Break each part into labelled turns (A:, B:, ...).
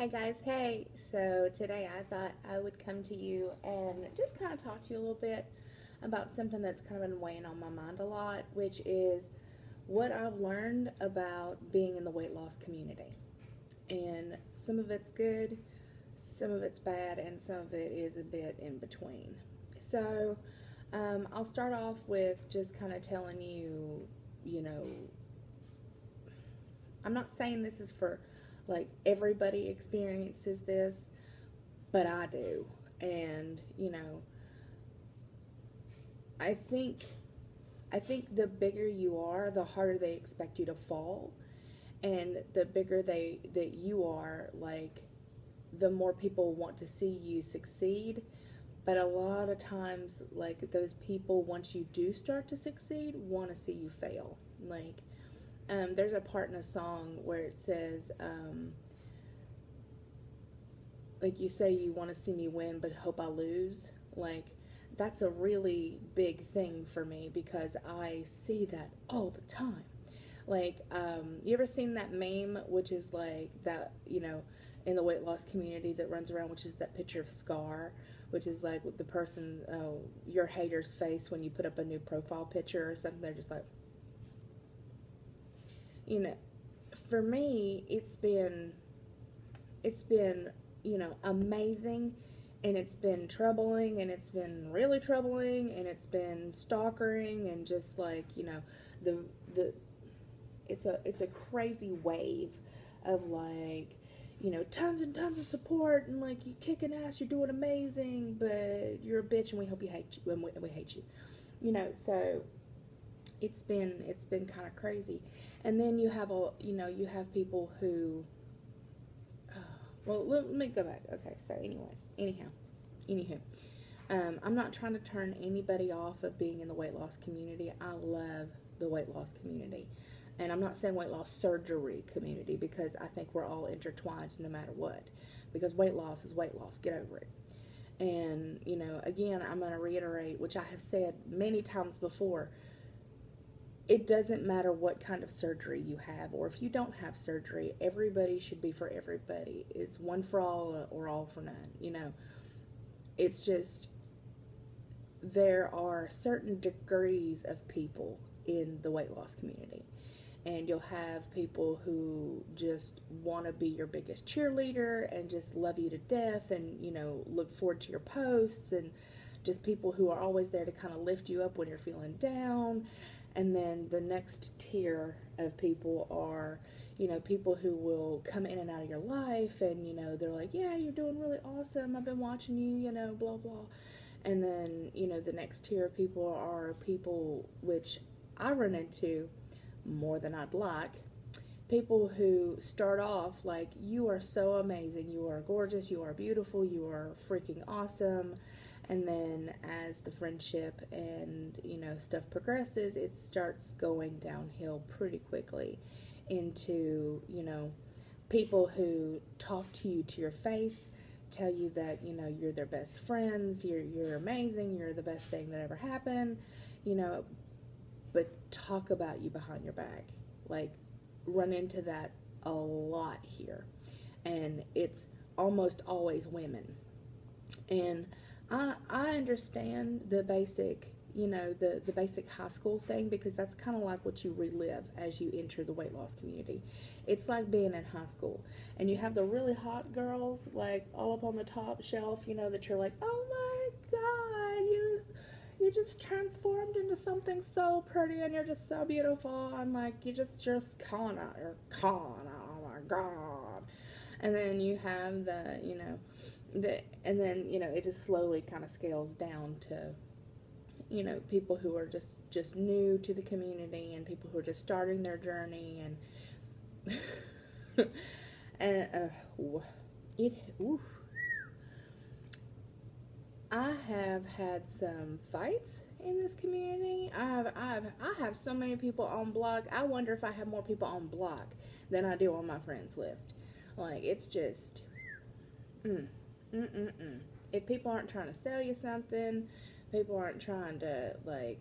A: Hey guys, hey. So today I thought I would come to you and just kind of talk to you a little bit about something that's kind of been weighing on my mind a lot, which is what I've learned about being in the weight loss community. And some of it's good, some of it's bad, and some of it is a bit in between. So I'll start off with just kind of telling you, you know, I'm not saying this is for like everybody experiences this, but I do. And, I think I think the bigger you are, the harder they expect you to fall. And the bigger they that you are, like the more people want to see you succeed. But a lot of times, like those people, once you do start to succeed, want to see you fail. There's a part in a song where it says, like you say, you want to see me win, but hope I lose. Like, that's a really big thing for me because I see that all the time. You ever seen that meme, which is like that, in the weight loss community that runs around, which is that picture of Scar, which is like the person, your hater's face when you put up a new profile picture or something. They're just like, you know, for me, it's been amazing, and it's been troubling, and it's been really troubling, and it's been stalkering, and just like the it's a crazy wave of like tons and tons of support, and like you kicking ass, you're doing amazing, but you're a bitch and we hope you hate you, and we hate you, so it's been kind of crazy. And then you have people who, well, let me go back. Okay, so anywho, I'm not trying to turn anybody off of being in the weight loss community. I love the weight loss community. And I'm not saying weight loss surgery community, because I think we're all intertwined no matter what. Because weight loss is weight loss. Get over it. And, again, I'm going to reiterate, which I have said many times before, it doesn't matter what kind of surgery you have, or if you don't have surgery, everybody should be for everybody. It's one for all or all for none. It's just there are certain degrees of people in the weight loss community. And you'll have people who just want to be your biggest cheerleader and just love you to death, and look forward to your posts, and just people who are always there to kind of lift you up when you're feeling down. And then the next tier of people are, people who will come in and out of your life, and, they're like, yeah, you're doing really awesome. I've been watching you, blah, blah. And then, the next tier of people are people which I run into more than I'd like. People who start off like, you are so amazing, you are gorgeous, you are beautiful, you are freaking awesome. And then as the friendship and stuff progresses, it starts going downhill pretty quickly into people who talk to you to your face, tell you that you're their best friends, you're amazing, you're the best thing that ever happened, you know but talk about you behind your back. Like, run into that a lot here. And it's almost always women. And I understand the basic, the basic high school thing, because that's kind of like what you relive as you enter the weight loss community. It's like being in high school, and you have the really hot girls, like, all up on the top shelf, that you're like, oh my God, you just transformed into something so pretty, and you're just so beautiful, and like you just Kana, or Kana, oh my God. And then you have and then it just slowly kind of scales down to people who are just new to the community, and people who are just starting their journey, and and it oof. I have had some fights in this community. I have so many people on block. I wonder if I have more people on block than I do on my friends list. Like, it's just mm, mm, mm, mm. If people aren't trying to sell you something, people aren't trying to, like,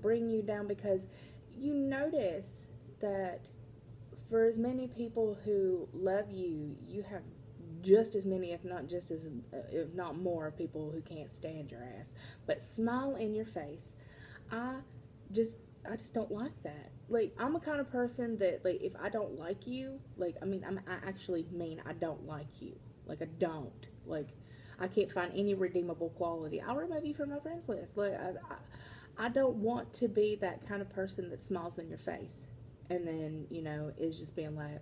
A: bring you down, because you notice that for as many people who love you, you have just as many, if not more, people who can't stand your ass. But smile in your face. I just, I just don't like that. Like, I'm a kind of person that, like, if I don't like you, like, I actually mean I don't like you. Like, I don't. Like, I can't find any redeemable quality. I'll remove you from my friends list. Like, I don't want to be that kind of person that smiles in your face and then, is just being like,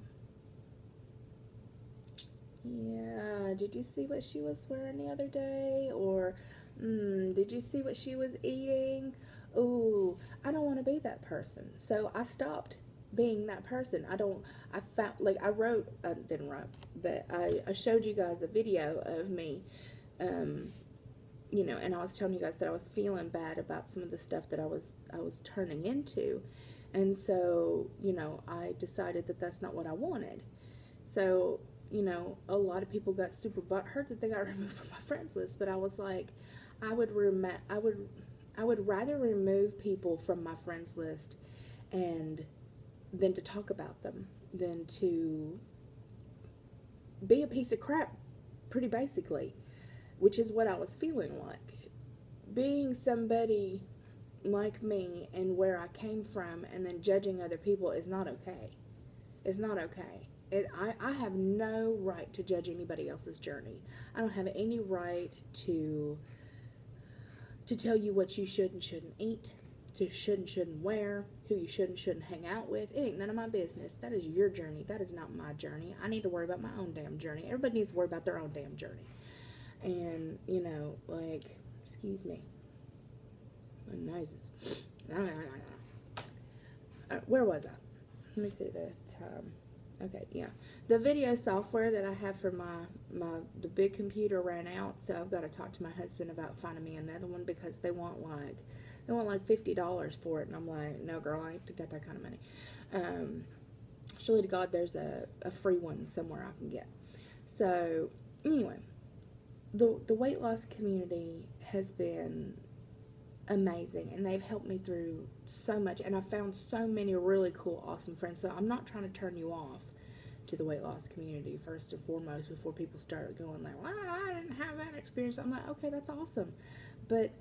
A: yeah, did you see what she was wearing the other day? Or, did you see what she was eating? Ooh, I don't want to be that person. So I stopped being that person. I found, like, I didn't write, but I showed you guys a video of me, and I was telling you guys that I was feeling bad about some of the stuff that I was turning into. And so, I decided that that's not what I wanted. So, a lot of people got super butthurt that they got removed from my friends list, but I was like, I would rather remove people from my friends list and than to talk about them, than to be a piece of crap, pretty basically, which is what I was feeling like. Being somebody like me and where I came from and then judging other people is not okay. It's not okay. I have no right to judge anybody else's journey. I don't have any right to tell you what you should and shouldn't eat, to should and shouldn't wear, who you should and shouldn't hang out with. It ain't none of my business. That is your journey. That is not my journey. I need to worry about my own damn journey. Everybody needs to worry about their own damn journey. And, like, excuse me. My nose is... where was I? Let me see the time. Okay, yeah. The video software that I have for the big computer ran out, so I've got to talk to my husband about finding me another one because they want like $50 for it, and I'm like, no, girl, I ain't got that kind of money. Surely to God, there's a free one somewhere I can get. So anyway, the weight loss community has been amazing, and they've helped me through so much, and I've found so many really cool, awesome friends. So I'm not trying to turn you off to the weight loss community, first and foremost, before people start going like, well, I didn't have that experience. I'm like, okay, that's awesome, but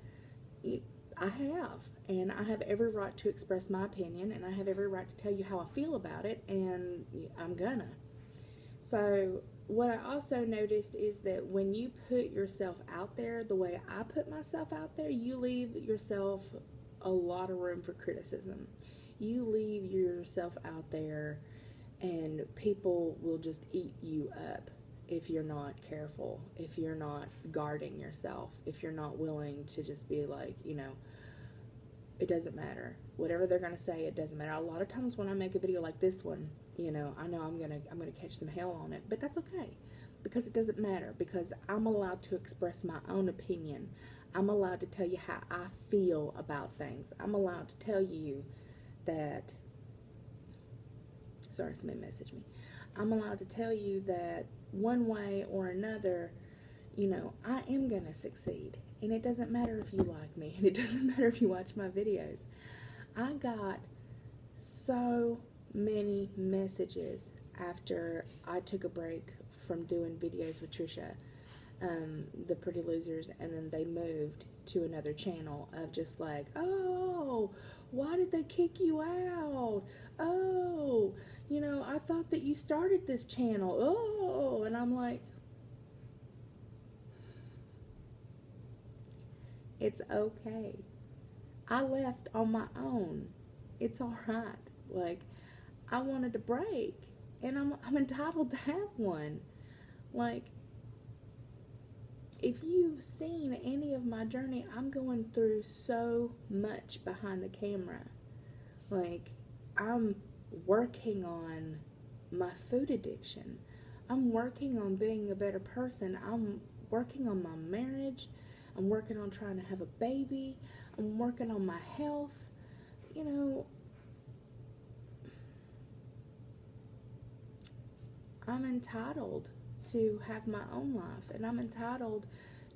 A: I have, and I have every right to express my opinion, and I have every right to tell you how I feel about it, and I'm gonna. So what I also noticed is that when you put yourself out there the way I put myself out there, you leave yourself a lot of room for criticism. You leave yourself out there and people will just eat you up if you're not careful, if you're not guarding yourself, if you're not willing to just be like, it doesn't matter. Whatever they're going to say, it doesn't matter. A lot of times when I make a video like this one, I know I'm going to catch some hell on it, but that's okay because it doesn't matter, because I'm allowed to express my own opinion. I'm allowed to tell you how I feel about things. I'm allowed to tell you that, sorry, somebody messaged me. I'm allowed to tell you that one way or another, I am going to succeed. And it doesn't matter if you like me, and it doesn't matter if you watch my videos. I got so many messages after I took a break from doing videos with Trisha, the Pretty Losers, and then they moved to another channel of just like, oh, why did they kick you out? Oh, I thought that you started this channel. Oh, and I'm like, it's okay. I left on my own. It's all right. Like, I wanted a break, and I'm entitled to have one. Like, if you've seen any of my journey, I'm going through so much behind the camera. Like, I'm working on my food addiction. I'm working on being a better person. I'm working on my marriage. I'm working on trying to have a baby. I'm working on my health. I'm entitled to have my own life, and I'm entitled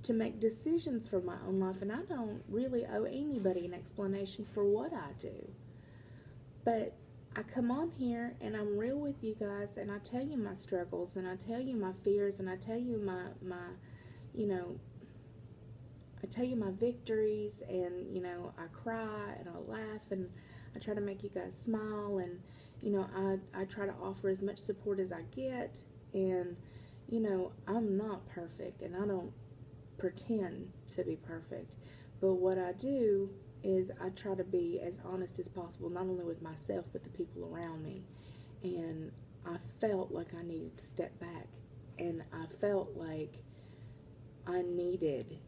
A: to make decisions for my own life, and I don't really owe anybody an explanation for what I do. But I come on here and I'm real with you guys, and I tell you my struggles, and I tell you my fears, and I tell you my you know, I tell you my victories, and, I cry and I laugh, and I try to make you guys smile, and, I try to offer as much support as I get, and, I'm not perfect, and I don't pretend to be perfect, but what I do is I try to be as honest as possible, not only with myself, but the people around me, and I felt like I needed to step back, and I felt like I needed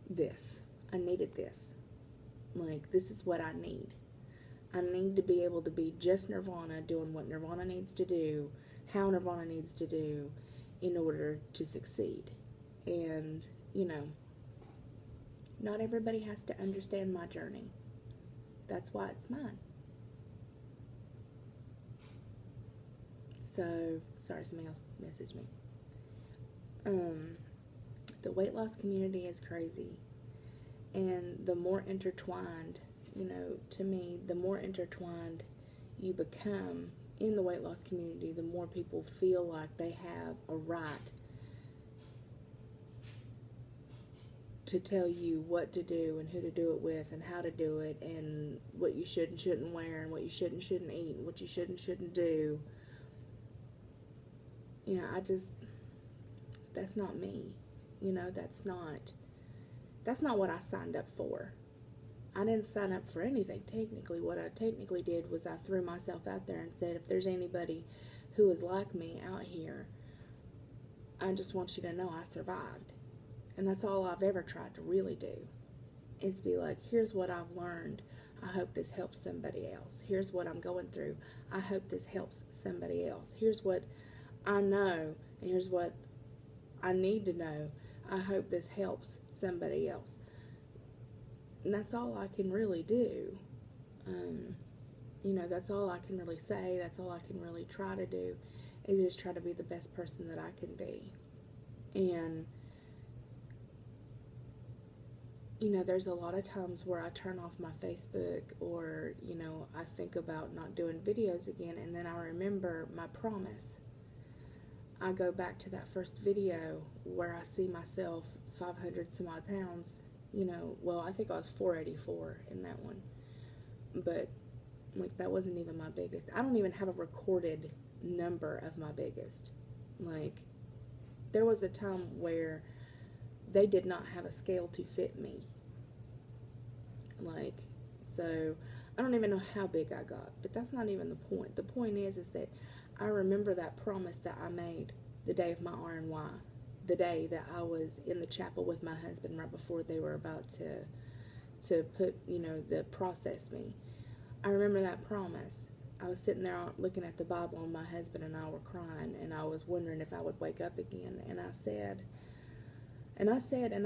A: this. I needed this. Like, this is what I need. I need to be able to be just Nirvana, doing what Nirvana needs to do, how Nirvana needs to do in order to succeed. And, not everybody has to understand my journey. That's why it's mine. So, sorry, somebody else messaged me. The weight loss community is crazy. And the more intertwined, to me, the more intertwined you become in the weight loss community, the more people feel like they have a right to tell you what to do and who to do it with and how to do it and what you should and shouldn't wear and what you should and shouldn't eat and what you should and shouldn't do. That's not me. That's not what I signed up for. I didn't sign up for anything technically. What I technically did was I threw myself out there and said, if there's anybody who is like me out here, I just want you to know I survived. And that's all I've ever tried to really do, is be like, here's what I've learned. I hope this helps somebody else. Here's what I'm going through. I hope this helps somebody else. Here's what I know, and here's what I need to know. I hope this helps somebody else. And that's all I can really do. That's all I can really say. That's all I can really try to do, is just try to be the best person that I can be. And, there's a lot of times where I turn off my Facebook, or, I think about not doing videos again, and then I remember my promise. I go back to that first video where I see myself 500 some odd pounds, well, I think I was 484 in that one, but, like, that wasn't even my biggest. I don't even have a recorded number of my biggest. Like, there was a time where they did not have a scale to fit me. Like, so I don't even know how big I got, but that's not even the point. The point is that I remember that promise that I made the day of my RNY, the day that I was in the chapel with my husband right before they were about to put, the process me. I remember that promise. I was sitting there looking at the Bible, and my husband and I were crying, and I was wondering if I would wake up again. And I said, and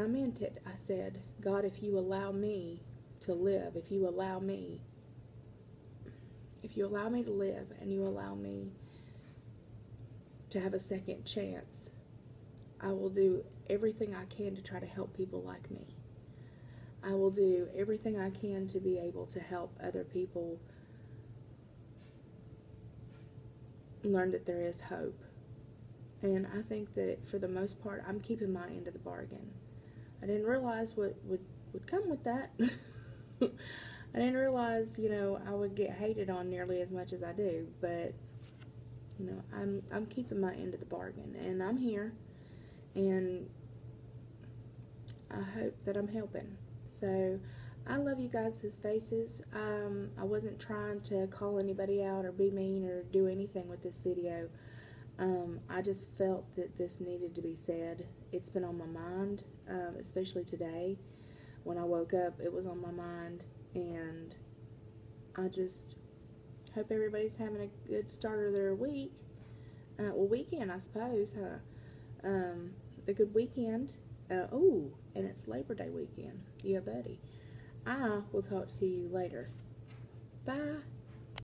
A: I meant it, I said, God, if you allow me to live, if you allow me to live, and you allow me to have a second chance, I will do everything I can to try to help people like me. I will do everything I can to be able to help other people learn that there is hope. And I think that for the most part, I'm keeping my end of the bargain. I didn't realize what would come with that. I didn't realize, I would get hated on nearly as much as I do, but, I'm keeping my end of the bargain, and I'm here, and I hope that I'm helping. So, I love you guys' faces. I wasn't trying to call anybody out or be mean or do anything with this video. I just felt that this needed to be said. It's been on my mind, especially today. When I woke up, it was on my mind, and I just hope everybody's having a good start of their week. Weekend, I suppose, huh? A good weekend. And it's Labor Day weekend. Yeah, buddy. I will talk to you later. Bye.